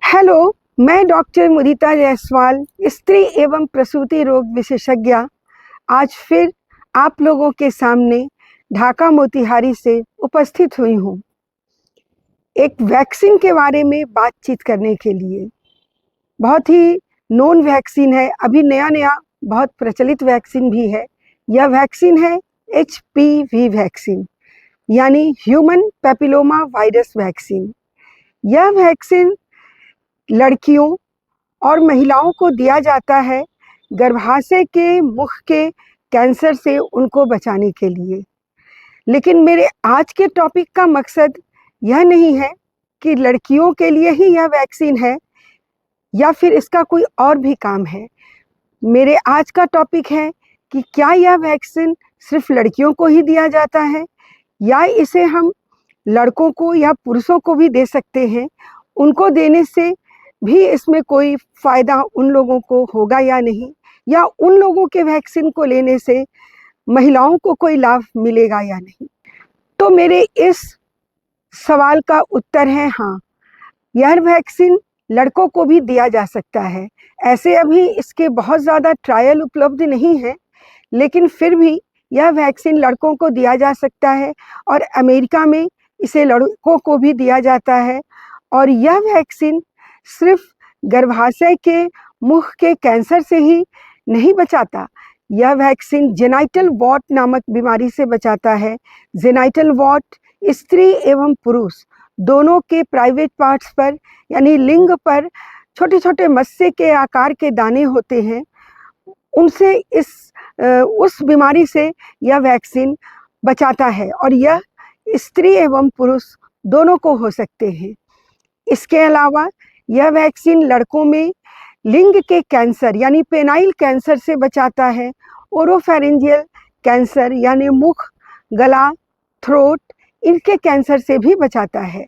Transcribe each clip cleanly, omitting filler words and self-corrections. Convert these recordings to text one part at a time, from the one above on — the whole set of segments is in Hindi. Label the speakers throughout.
Speaker 1: हेलो, मैं डॉक्टर मुदिता जायसवाल, स्त्री एवं प्रसूति रोग विशेषज्ञ, आज फिर आप लोगों के सामने ढाका मोतिहारी से उपस्थित हुई हूँ एक वैक्सीन के बारे में बातचीत करने के लिए। बहुत ही नोन वैक्सीन है, अभी नया नया बहुत प्रचलित वैक्सीन भी है। यह वैक्सीन है HPV वैक्सीन, यानी ह्यूमन पैपिलोमा वायरस वैक्सीन। यह वैक्सीन लड़कियों और महिलाओं को दिया जाता है गर्भाशय के मुख के कैंसर से उनको बचाने के लिए। लेकिन मेरे आज के टॉपिक का मकसद यह नहीं है कि लड़कियों के लिए ही यह वैक्सीन है या फिर इसका कोई और भी काम है। मेरे आज का टॉपिक है कि क्या यह वैक्सीन सिर्फ लड़कियों को ही दिया जाता है या इसे हम लड़कों को या पुरुषों को भी दे सकते हैं। उनको देने से भी इसमें कोई फ़ायदा उन लोगों को होगा या नहीं, या उन लोगों के वैक्सीन को लेने से महिलाओं को कोई लाभ मिलेगा या नहीं। तो मेरे इस सवाल का उत्तर है हाँ, यह वैक्सीन लड़कों को भी दिया जा सकता है। ऐसे अभी इसके बहुत ज़्यादा ट्रायल उपलब्ध नहीं है, लेकिन फिर भी यह वैक्सीन लड़कों को दिया जा सकता है और अमेरिका में इसे लड़कों को भी दिया जाता है। और यह वैक्सीन सिर्फ गर्भाशय के मुख के कैंसर से ही नहीं बचाता, यह वैक्सीन जेनाइटल वॉट नामक बीमारी से बचाता है। जेनाइटल वॉट स्त्री एवं पुरुष दोनों के प्राइवेट पार्ट्स पर, यानी लिंग पर छोटे छोटे मस्से के आकार के दाने होते हैं, उनसे उस बीमारी से यह वैक्सीन बचाता है और यह स्त्री एवं पुरुष दोनों को हो सकते हैं। इसके अलावा यह वैक्सीन लड़कों में लिंग के कैंसर यानी पेनाइल कैंसर से बचाता है। ओरोफैरिंजियल कैंसर यानी मुख, गला, थ्रोट, इनके कैंसर से भी बचाता है।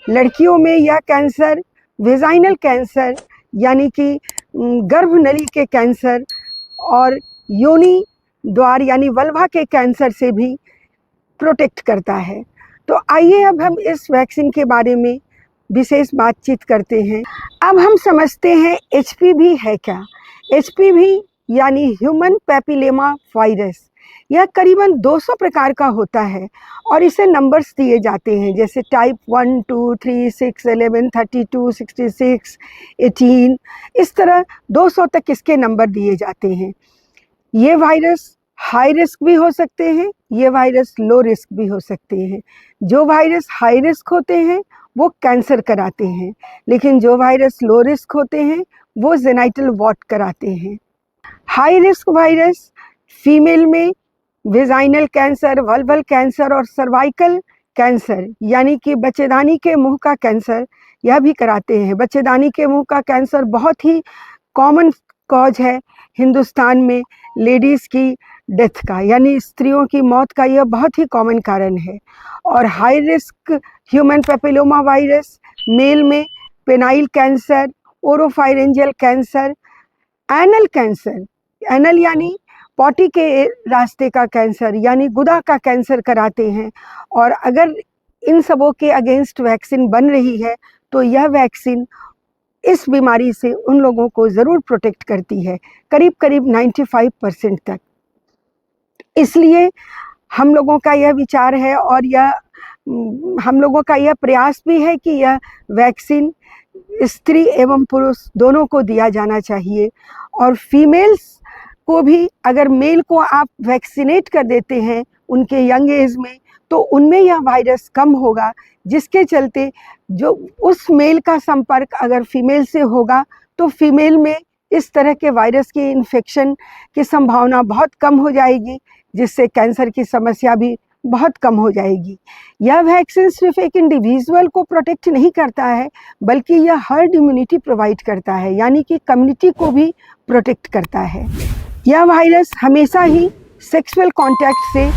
Speaker 1: लड़कियों में यह कैंसर वेजाइनल कैंसर यानी कि गर्भनली के कैंसर और योनि द्वार यानी वल्वा के कैंसर से भी प्रोटेक्ट करता है। तो आइए अब हम इस वैक्सीन के बारे में विशेष बातचीत करते हैं। अब हम समझते हैं HPV है क्या। HPV यानी ह्यूमन पैपिलोमा वायरस, यह करीबन 200 प्रकार का होता है और इसे नंबर्स दिए जाते हैं, जैसे टाइप 1, 2, 3, 6, 11, 32, 66, 18, इस तरह 200 तक इसके नंबर दिए जाते हैं। ये वायरस हाई रिस्क भी हो सकते हैं, ये वायरस लो रिस्क भी हो सकते हैं। जो वायरस हाई रिस्क होते हैं वो कैंसर कराते हैं, लेकिन जो वायरस लो रिस्क होते हैं वो जेनाइटल वॉट कराते हैं। हाई रिस्क वायरस फीमेल में वेजाइनल कैंसर, वल्वल कैंसर और सर्वाइकल कैंसर यानी कि बच्चेदानी के मुंह का कैंसर, यह भी कराते हैं। बच्चेदानी के मुंह का कैंसर बहुत ही कॉमन कॉज है हिंदुस्तान में लेडीज़ की डेथ का, यानी स्त्रियों की मौत का यह बहुत ही कॉमन कारण है। और high risk human papilloma virus male में penile cancer, oropharyngeal cancer, anal cancer, anal यानी पॉटी के रास्ते का कैंसर यानी गुदा का कैंसर कराते हैं। और अगर इन सबों के अगेंस्ट वैक्सीन बन रही है तो यह वैक्सीन इस बीमारी से उन लोगों को ज़रूर प्रोटेक्ट करती है, करीब करीब 95% तक। इसलिए हम लोगों का यह विचार है और हम लोगों का यह प्रयास भी है कि यह वैक्सीन स्त्री एवं पुरुष दोनों को दिया जाना चाहिए। और फीमेल्स को भी, अगर मेल को आप वैक्सीनेट कर देते हैं उनके यंग एज में, तो उनमें यह वायरस कम होगा, जिसके चलते जो उस मेल का संपर्क अगर फीमेल से होगा तो फीमेल में इस तरह के वायरस के इन्फेक्शन की संभावना बहुत कम हो जाएगी, जिससे कैंसर की समस्या भी बहुत कम हो जाएगी। यह वैक्सीन सिर्फ एक इंडिविजुअल को प्रोटेक्ट नहीं करता है, बल्कि यह हर्ड इम्यूनिटी प्रोवाइड करता है, यानी कि कम्युनिटी को भी प्रोटेक्ट करता है। यह वायरस हमेशा ही सेक्सुअल कांटेक्ट से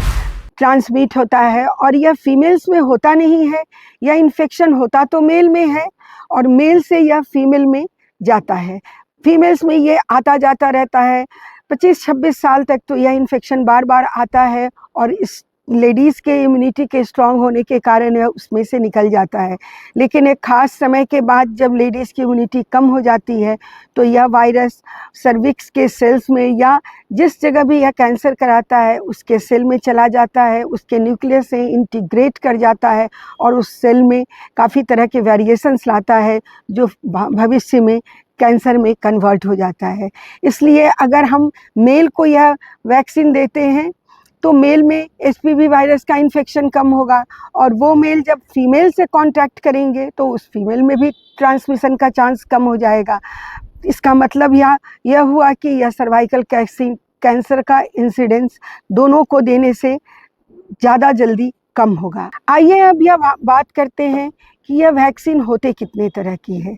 Speaker 1: ट्रांसमिट होता है और यह फीमेल्स में होता नहीं है। यह इन्फेक्शन होता तो मेल में है और मेल से यह फीमेल में जाता है। फीमेल्स में ये आता जाता रहता है, 25-26 साल तक तो यह इन्फेक्शन बार बार आता है और लेडीज़ के इम्यूनिटी के स्ट्रांग होने के कारण यह उसमें से निकल जाता है। लेकिन एक ख़ास समय के बाद जब लेडीज़ की इम्यूनिटी कम हो जाती है तो यह वायरस सर्विक्स के सेल्स में या जिस जगह भी यह कैंसर कराता है उसके सेल में चला जाता है, उसके न्यूक्लियस से इंटीग्रेट कर जाता है और उस सेल में काफ़ी तरह के वेरिएशंस लाता है जो भविष्य में कैंसर में कन्वर्ट हो जाता है। इसलिए अगर हम मेल को यह वैक्सीन देते हैं तो मेल में एचपीवी वायरस का इन्फेक्शन कम होगा और वो मेल जब फीमेल से कांटेक्ट करेंगे तो उस फीमेल में भी ट्रांसमिशन का चांस कम हो जाएगा। इसका मतलब यह हुआ कि यह सर्वाइकल कैंसर का इंसिडेंस दोनों को देने से ज़्यादा जल्दी कम होगा। आइए अब यह बात करते हैं कि यह वैक्सीन होते कितने तरह की है।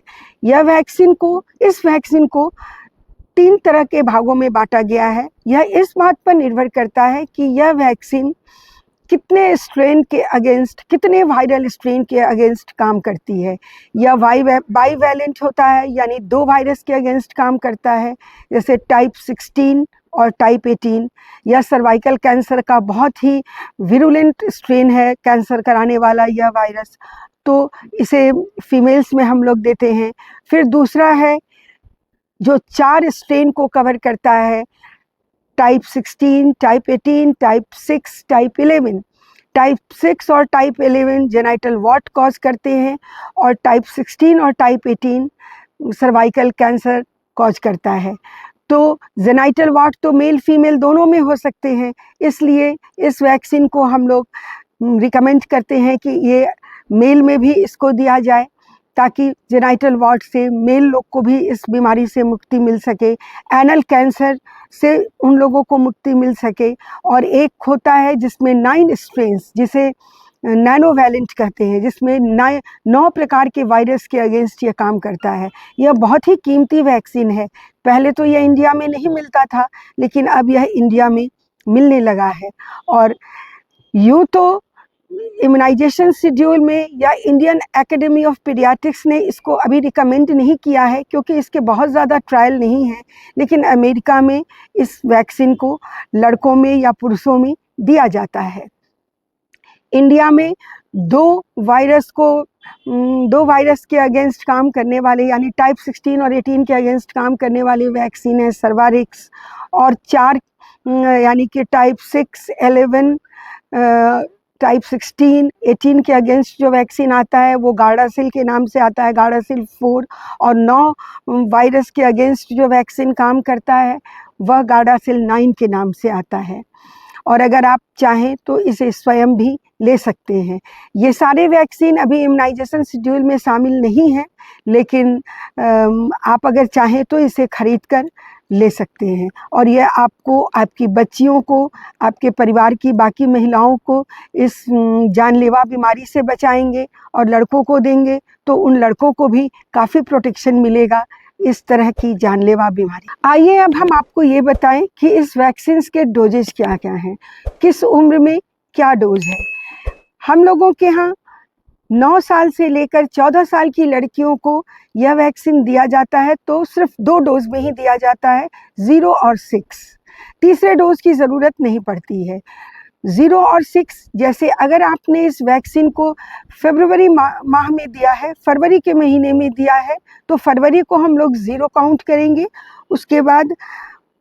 Speaker 1: इस वैक्सीन को 3 तरह के भागों में बांटा गया है। यह इस बात पर निर्भर करता है कि यह वैक्सीन कितने वायरल स्ट्रेन के अगेंस्ट काम करती है। यह बाईवैलेंट होता है, यानी 2 वायरस के अगेंस्ट काम करता है, जैसे टाइप 16 और टाइप 18। यह सर्वाइकल कैंसर का बहुत ही विरुलेंट स्ट्रेन है, कैंसर कराने वाला यह वायरस, तो इसे फीमेल्स में हम लोग देते हैं। फिर दूसरा है जो 4 स्ट्रेन को कवर करता है, type 16, type 18, type 6, type 11। Type 6 और टाइप 11 जेनाइटल वॉट कॉज करते हैं और टाइप 16 और टाइप 18 सर्वाइकल कैंसर कॉज करता है। तो जेनाइटल वॉट तो मेल फीमेल दोनों में हो सकते हैं, इसलिए इस वैक्सीन को हम लोग रिकमेंड करते हैं कि ये मेल में भी इसको दिया जाए ताकि जेनाइटल वॉट से मेल लोग को भी इस बीमारी से मुक्ति मिल सके, एनल कैंसर से उन लोगों को मुक्ति मिल सके। और एक होता है जिसमें 9 स्ट्रेन्स, जिसे नैनोवैलेंट कहते हैं, जिसमें 9 प्रकार के वायरस के अगेंस्ट ये काम करता है। यह बहुत ही कीमती वैक्सीन है। पहले तो यह इंडिया में नहीं मिलता था, लेकिन अब यह इंडिया में मिलने लगा है। और यूँ तो इम्यूनाइजेशन शेड्यूल में या इंडियन एकेडमी ऑफ पीडियाट्रिक्स ने इसको अभी रिकमेंड नहीं किया है क्योंकि इसके बहुत ज़्यादा ट्रायल नहीं है, लेकिन अमेरिका में इस वैक्सीन को लड़कों में या पुरुषों में दिया जाता है। इंडिया में 2 वायरस के अगेंस्ट काम करने वाले, यानी टाइप 16 और 18 के अगेंस्ट काम करने वाले वैक्सीन है सर्वारिक्स, और 4 यानी कि टाइप 6, 11, टाइप 16, 18 के अगेंस्ट जो वैक्सीन आता है वो गार्डासिल के नाम से आता है, गार्डासिल 4। और 9 वायरस के अगेंस्ट जो वैक्सीन काम करता है वह गार्डासिल 9 के नाम से आता है। और अगर आप चाहें तो इसे स्वयं भी ले सकते हैं। ये सारे वैक्सीन अभी इम्यूनाइजेशन शेड्यूल में शामिल नहीं हैं, लेकिन आप अगर चाहें तो इसे खरीद कर ले सकते हैं और यह आपको, आपकी बच्चियों को, आपके परिवार की बाकी महिलाओं को इस जानलेवा बीमारी से बचाएंगे। और लड़कों को देंगे तो उन लड़कों को भी काफ़ी प्रोटेक्शन मिलेगा इस तरह की जानलेवा बीमारी। आइए अब हम आपको ये बताएं कि इस वैक्सीन के डोजेज क्या क्या हैं, किस उम्र में क्या डोज है। हम लोगों के यहाँ 9 साल से लेकर 14 साल की लड़कियों को यह वैक्सीन दिया जाता है, तो सिर्फ 2 डोज में ही दिया जाता है, 0 और 6। तीसरे डोज की ज़रूरत नहीं पड़ती है। 0 और 6, जैसे अगर आपने इस वैक्सीन को फरवरी माह में दिया है, फरवरी के महीने में दिया है, तो फरवरी को हम लोग 0 काउंट करेंगे। उसके बाद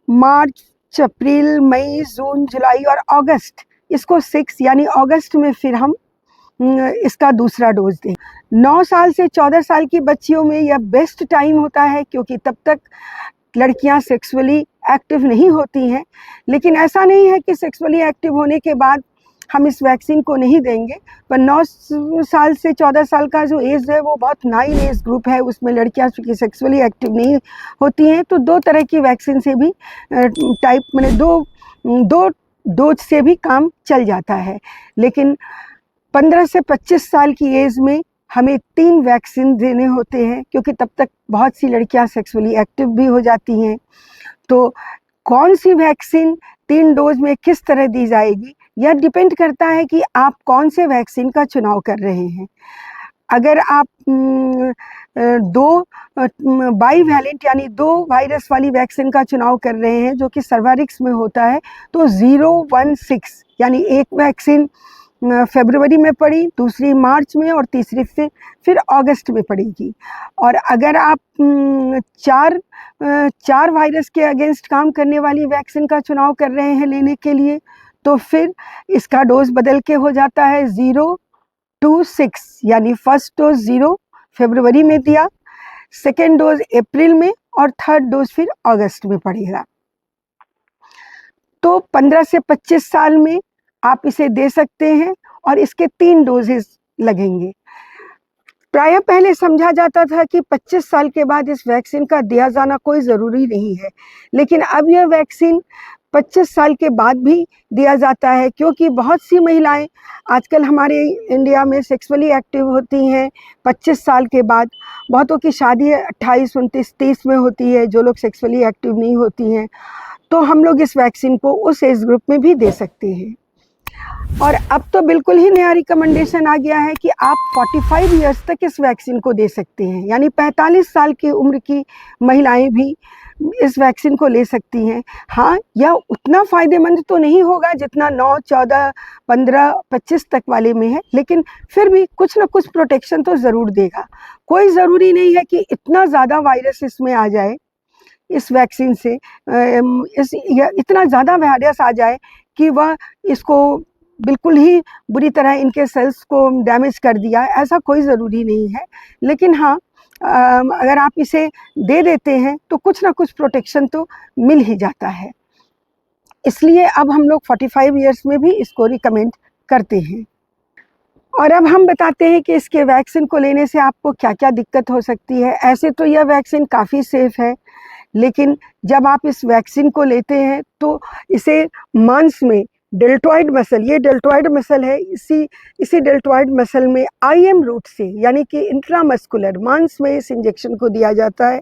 Speaker 1: मार्च, अप्रैल, मई, जून, जुलाई और अगस्त, इसको 6 यानी अगस्त में फिर हम इसका दूसरा डोज दें। 9 साल से 14 साल की बच्चियों में यह बेस्ट टाइम होता है क्योंकि तब तक लड़कियां सेक्सुअली एक्टिव नहीं होती हैं। लेकिन ऐसा नहीं है कि सेक्सुअली एक्टिव होने के बाद हम इस वैक्सीन को नहीं देंगे, पर 9 साल से 14 साल का जो एज है वो बहुत नाइन एज ग्रुप है, उसमें लड़कियां चूँकि सेक्सुअली एक्टिव नहीं होती हैं, तो 2 तरह की वैक्सीन से भी मैंने 2 डोज से भी काम चल जाता है। लेकिन 15 से 25 साल की एज में हमें 3 वैक्सीन देने होते हैं क्योंकि तब तक बहुत सी लड़कियां सेक्सुअली एक्टिव भी हो जाती हैं। तो कौन सी वैक्सीन 3 डोज में किस तरह दी जाएगी, यह डिपेंड करता है कि आप कौन से वैक्सीन का चुनाव कर रहे हैं। अगर आप दो बाईवैलेंट यानी 2 वायरस वाली वैक्सीन का चुनाव कर रहे हैं जो कि सर्वारिक्स में होता है। तो 016 यानी एक वैक्सीन फरवरी में पड़ी, दूसरी मार्च में और तीसरी फिर अगस्त में पड़ेगी। और अगर आप 4 वायरस के अगेंस्ट काम करने वाली वैक्सीन का चुनाव कर रहे हैं लेने के लिए, तो फिर इसका डोज बदल के हो जाता है 026 यानी फर्स्ट डोज 0 फरवरी में दिया, सेकेंड डोज अप्रैल में और थर्ड डोज फिर अगस्त में पड़ेगा। तो 15 से 25 साल में आप इसे दे सकते हैं और इसके 3 डोजेस लगेंगे। प्रायः पहले समझा जाता था कि 25 साल के बाद इस वैक्सीन का दिया जाना कोई ज़रूरी नहीं है, लेकिन अब यह वैक्सीन 25 साल के बाद भी दिया जाता है, क्योंकि बहुत सी महिलाएं आजकल हमारे इंडिया में सेक्सुअली एक्टिव होती हैं 25 साल के बाद। बहुतों की शादी 28, 29, 30 में होती है, जो लोग सेक्सुअली एक्टिव नहीं होती हैं। तो हम लोग इस वैक्सीन को उस एज ग्रुप में भी दे सकते हैं। और अब तो बिल्कुल ही नया रिकमेंडेशन आ गया है कि आप 45 इयर्स तक इस वैक्सीन को दे सकते हैं, यानी 45 साल की उम्र की महिलाएं भी इस वैक्सीन को ले सकती हैं। हाँ, यह उतना फ़ायदेमंद तो नहीं होगा जितना 9, 14, 15, 25 तक वाले में है, लेकिन फिर भी कुछ ना कुछ प्रोटेक्शन तो ज़रूर देगा। कोई ज़रूरी नहीं है कि इतना ज़्यादा वायरस इसमें आ जाए, इस वैक्सीन से इतना ज़्यादा वायरस आ जाए कि वह इसको बिल्कुल ही बुरी तरह इनके सेल्स को डैमेज कर दिया, ऐसा कोई ज़रूरी नहीं है। लेकिन हाँ, अगर आप इसे दे देते हैं तो कुछ ना कुछ प्रोटेक्शन तो मिल ही जाता है। इसलिए अब हम लोग 45 इयर्स में भी इसको रिकमेंड करते हैं। और अब हम बताते हैं कि इसके वैक्सीन को लेने से आपको क्या क्या दिक्कत हो सकती है। ऐसे तो यह वैक्सीन काफ़ी सेफ़ है, लेकिन जब आप इस वैक्सीन को लेते हैं तो इसे मांस में डेल्टॉइड मसल, ये डेल्टॉइड मसल है, इसी डेल्टॉइड मसल में IM रूट से यानी कि इंट्रामस्कुलर मांस में इस इंजेक्शन को दिया जाता है।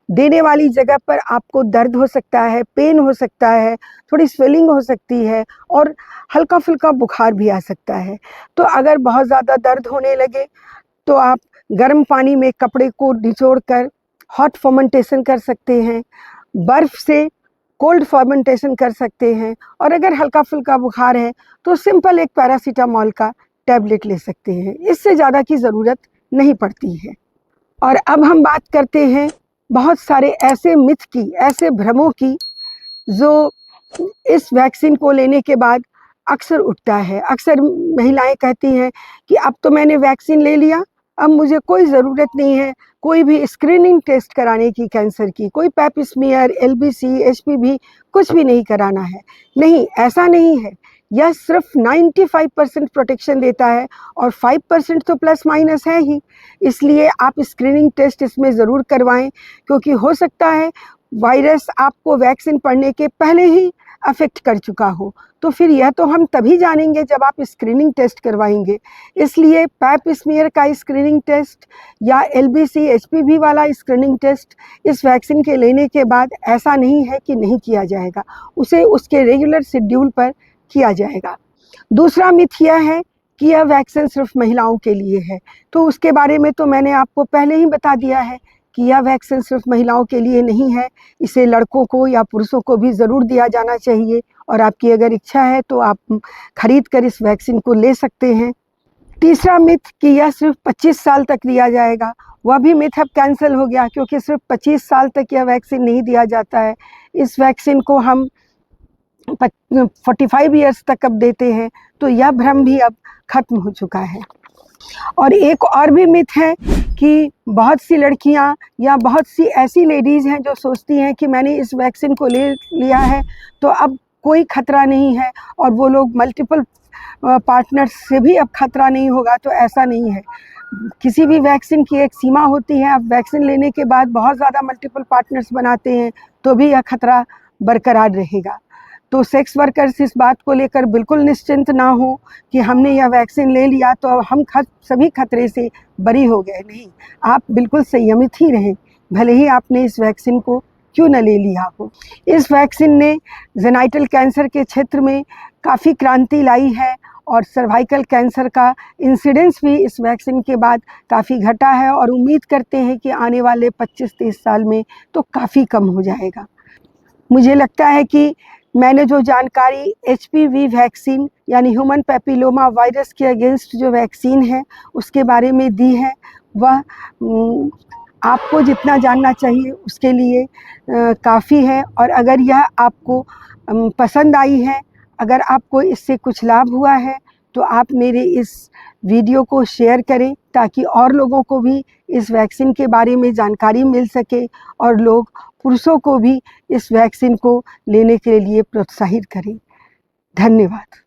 Speaker 1: देने वाली जगह पर आपको दर्द हो सकता है, पेन हो सकता है, थोड़ी स्वेलिंग हो सकती है और हल्का फुल्का बुखार भी आ सकता है। तो अगर बहुत ज़्यादा दर्द होने लगे तो आप गर्म पानी में कपड़े को निचोड़ कर हॉट फर्मेंटेशन कर सकते हैं, बर्फ़ से कोल्ड फर्मेंटेशन कर सकते हैं, और अगर हल्का फुल्का बुखार है तो सिंपल एक पैरासीटामॉल का टैबलेट ले सकते हैं। इससे ज़्यादा की ज़रूरत नहीं पड़ती है। और अब हम बात करते हैं बहुत सारे ऐसे मिथ की, ऐसे भ्रमों की, जो इस वैक्सीन को लेने के बाद अक्सर उठता है। अक्सर महिलाएं कहती हैं कि अब तो मैंने वैक्सीन ले लिया, अब मुझे कोई ज़रूरत नहीं है कोई भी स्क्रीनिंग टेस्ट कराने की, कैंसर की, कोई पैप स्मीयर, LBC, HPV कुछ भी नहीं कराना है। नहीं, ऐसा नहीं है। यह सिर्फ 95% प्रोटेक्शन देता है और 5% तो प्लस माइनस है ही। इसलिए आप स्क्रीनिंग टेस्ट इसमें ज़रूर करवाएं, क्योंकि हो सकता है वायरस आपको वैक्सीन पड़ने के पहले ही अफेक्ट कर चुका हो। तो फिर यह तो हम तभी जानेंगे जब आप स्क्रीनिंग टेस्ट करवाएंगे। इसलिए पैप स्मीयर का स्क्रीनिंग टेस्ट या LBC, HPV वाला स्क्रीनिंग टेस्ट इस वैक्सीन के लेने के बाद ऐसा नहीं है कि नहीं किया जाएगा, उसे उसके रेगुलर शेड्यूल पर किया जाएगा। दूसरा मिथ यह है कि यह वैक्सीन सिर्फ महिलाओं के लिए है, तो उसके बारे में तो मैंने आपको पहले ही बता दिया है कि यह वैक्सीन सिर्फ महिलाओं के लिए नहीं है। इसे लड़कों को या पुरुषों को भी ज़रूर दिया जाना चाहिए, और आपकी अगर इच्छा है तो आप खरीद कर इस वैक्सीन को ले सकते हैं। तीसरा मिथ कि यह सिर्फ 25 साल तक दिया जाएगा, वह भी मिथ अब कैंसिल हो गया, क्योंकि सिर्फ 25 साल तक यह वैक्सीन नहीं दिया जाता है। इस वैक्सीन को हम 45 इयर्स तक अब देते हैं, तो यह भ्रम भी अब खत्म हो चुका है। और एक और भी मिथ है कि बहुत सी लड़कियां या बहुत सी ऐसी लेडीज़ हैं जो सोचती हैं कि मैंने इस वैक्सीन को ले लिया है तो अब कोई खतरा नहीं है, और वो लोग मल्टीपल पार्टनर्स से भी अब खतरा नहीं होगा। तो ऐसा नहीं है। किसी भी वैक्सीन की एक सीमा होती है। अब वैक्सीन लेने के बाद बहुत ज़्यादा मल्टीपल पार्टनर्स बनाते हैं तो भी यह खतरा बरकरार रहेगा। तो सेक्स वर्कर्स इस बात को लेकर बिल्कुल निश्चिंत ना हो कि हमने यह वैक्सीन ले लिया तो अब हम सभी खतरे से बरी हो गए। नहीं, आप बिल्कुल संयमित ही रहें, भले ही आपने इस वैक्सीन को क्यों न ले लिया हो। इस वैक्सीन ने जेनाइटल कैंसर के क्षेत्र में काफ़ी क्रांति लाई है, और सर्वाइकल कैंसर का इंसिडेंस भी इस वैक्सीन के बाद काफ़ी घटा है और उम्मीद करते हैं कि आने वाले 25-30 साल में तो काफ़ी कम हो जाएगा। मुझे लगता है कि मैंने जो जानकारी HPV वैक्सीन यानी ह्यूमन पैपिलोमा वायरस के अगेंस्ट जो वैक्सीन है उसके बारे में दी है, वह आपको जितना जानना चाहिए उसके लिए काफ़ी है। और अगर यह आपको पसंद आई है, अगर आपको इससे कुछ लाभ हुआ है, तो आप मेरे इस वीडियो को शेयर करें ताकि और लोगों को भी इस वैक्सीन के बारे में जानकारी मिल सके और लोग पुरुषों को भी इस वैक्सीन को लेने के लिए प्रोत्साहित करें। धन्यवाद।